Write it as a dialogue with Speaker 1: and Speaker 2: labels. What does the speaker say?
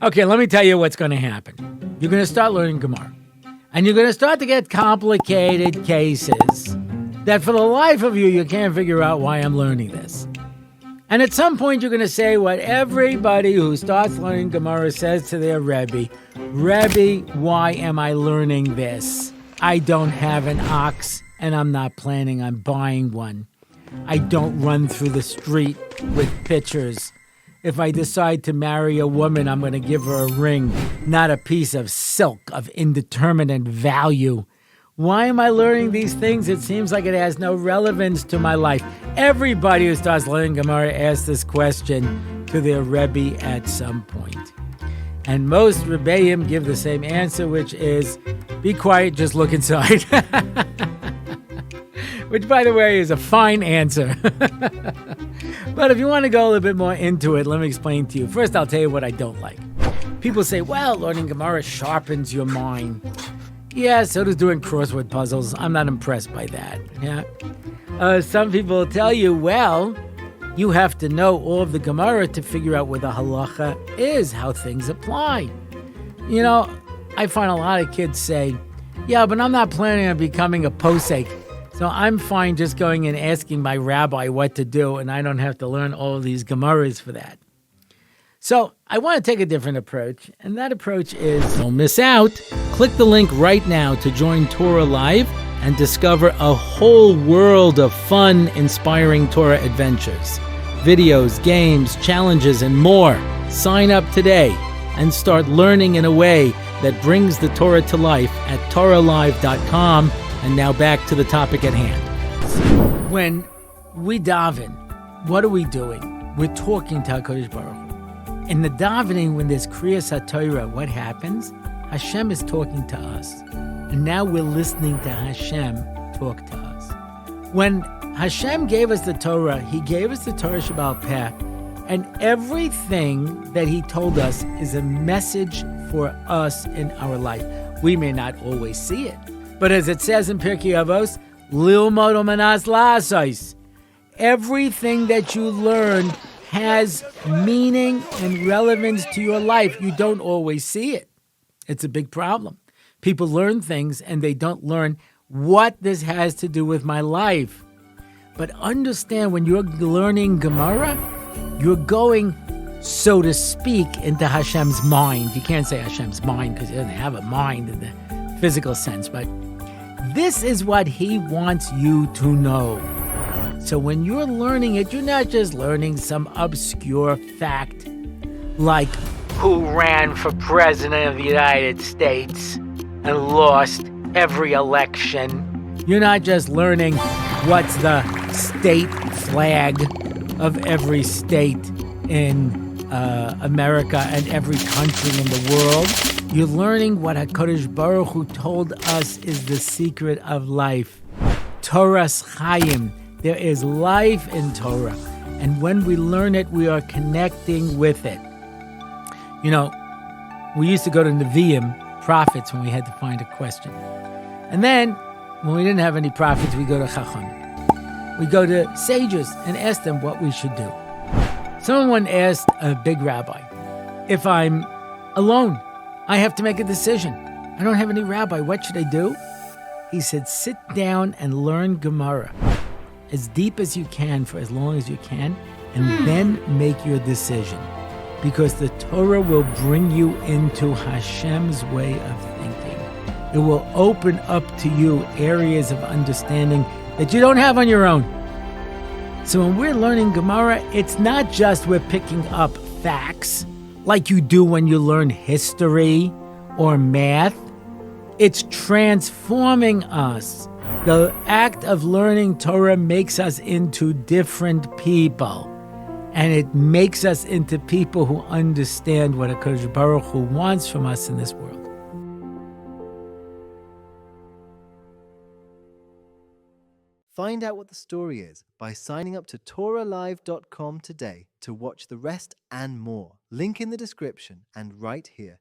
Speaker 1: Okay, let me tell you what's going to happen. You're going to start learning Gemara. And you're going to start to get complicated cases that for the life of you, you can't figure out why I'm learning this. And at some point, you're going to say what everybody who starts learning Gemara says to their Rebbe, Rebbe, why am I learning this? I don't have an ox, and I'm not planning on buying one. I don't run through the street with pictures. If I decide to marry a woman, I'm going to give her a ring, not a piece of silk of indeterminate value. Why am I learning these things? It seems like it has no relevance to my life. Everybody who starts learning Gemara asks this question to their Rebbe at some point. And most Rebbeim give the same answer, which is, be quiet, just look inside. Which, by the way, is a fine answer. But if you want to go a little bit more into it, let me explain to you. First, I'll tell you what I don't like. People say, well, learning Gemara sharpens your mind. Yeah, so does doing crossword puzzles. I'm not impressed by that. Yeah. Some people tell you, well, you have to know all of the Gemara to figure out where the halacha is, how things apply. You know, I find a lot of kids say, yeah, but I'm not planning on becoming a posek. So I'm fine just going and asking my rabbi what to do, and I don't have to learn all of these Gemaras for that. So I want to take a different approach, and that approach is don't miss out. Click the link right now to join Torah Live and discover a whole world of fun, inspiring Torah adventures. Videos, games, challenges, and more. Sign up today and start learning in a way that brings the Torah to life at TorahLive.com. And now back to the topic at hand. When we daven, what are we doing? We're talking to HaKadosh Baruch Hu. In the davening, when there's Kriyas HaTorah, what happens? Hashem is talking to us. And now we're listening to Hashem talk to us. When Hashem gave us the Torah, He gave us the Torah Shebaal Peh, and everything that He told us is a message for us in our life. We may not always see it. But as it says in Pirkei Avos, Lilmod u'manas la'asos. Everything that you learn has meaning and relevance to your life. You don't always see it. It's a big problem. People learn things and they don't learn what this has to do with my life. But understand, when you're learning Gemara, you're going, so to speak, into Hashem's mind. You can't say Hashem's mind because He doesn't have a mind in the physical sense, but this is what He wants you to know. So when you're learning it, you're not just learning some obscure fact like who ran for president of the United States and lost every election. You're not just learning what's the state flag of every state in America and every country in the world. You're learning what HaKadosh Baruch Hu told us is the secret of life. Torah's Chaim. There is life in Torah. And when we learn it, we are connecting with it. You know, we used to go to Nevi'im, prophets, when we had to find a question. And then, when we didn't have any prophets, we go to Chacham. We go to sages and ask them what we should do. Someone asked a big rabbi, if I'm alone, I have to make a decision. I don't have any rabbi. What should I do? He said, sit down and learn Gemara as deep as you can for as long as you can, and then make your decision. Because the Torah will bring you into Hashem's way of thinking. It will open up to you areas of understanding that you don't have on your own. So when we're learning Gemara, it's not just we're picking up facts like you do when you learn history or math. It's transforming us. The act of learning Torah makes us into different people. And it makes us into people who understand what HaKadosh Baruch Hu wants from us in this world.
Speaker 2: Find out what the story is by signing up to TorahLive.com today to watch the rest and more. Link in the description and right here.